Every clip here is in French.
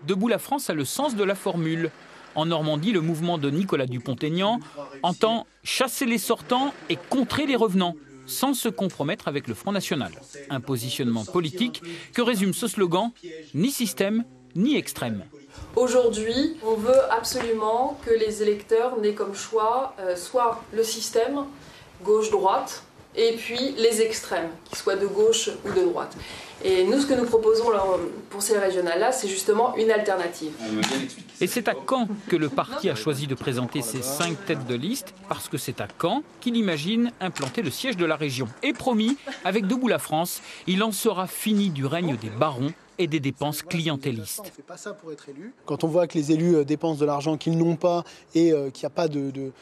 Debout la France a le sens de la formule. En Normandie, le mouvement de Nicolas Dupont-Aignan entend chasser les sortants et contrer les revenants, sans se compromettre avec le Front National. Un positionnement politique que résume ce slogan, ni système, ni extrême. Aujourd'hui, on veut absolument que les électeurs n'aient comme choix soit le système, gauche-droite, et puis les extrêmes, qu'ils soient de gauche ou de droite. Et nous, ce que nous proposons pour ces régionales-là, c'est justement une alternative. Et c'est à Caen que le parti a choisi de présenter ses 5 têtes de liste, parce que c'est à Caen qu'il imagine implanter le siège de la région. Et promis, avec Debout la France, il en sera fini du règne des barons et des dépenses clientélistes. Quand on voit que les élus dépensent de l'argent qu'ils n'ont pas et qu'il n'y a pas de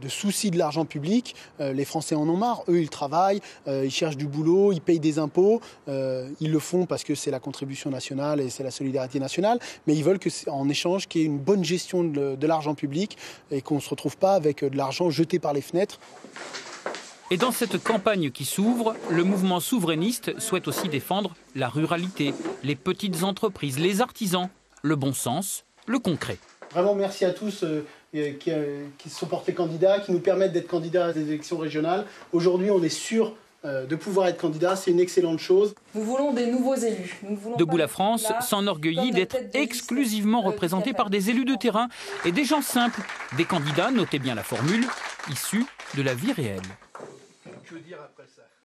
souci de l'argent public, les Français en ont marre. Eux, ils travaillent, ils cherchent du boulot, ils payent des impôts. Ils le font parce que c'est la contribution nationale et c'est la solidarité nationale. Mais ils veulent qu'en échange, qu'il y ait une bonne gestion de l'argent public et qu'on ne se retrouve pas avec de l'argent jeté par les fenêtres. Et dans cette campagne qui s'ouvre, le mouvement souverainiste souhaite aussi défendre la ruralité, les petites entreprises, les artisans, le bon sens, le concret. Vraiment merci à tous qui se sont portés candidats, qui nous permettent d'être candidats à des élections régionales. Aujourd'hui, on est sûr de pouvoir être candidat, c'est une excellente chose. Nous voulons des nouveaux élus. Debout la France s'enorgueillit d'être exclusivement représenté par des élus de terrain et des gens simples, des candidats, notez bien la formule, issus de la vie réelle. Que dire après ça ?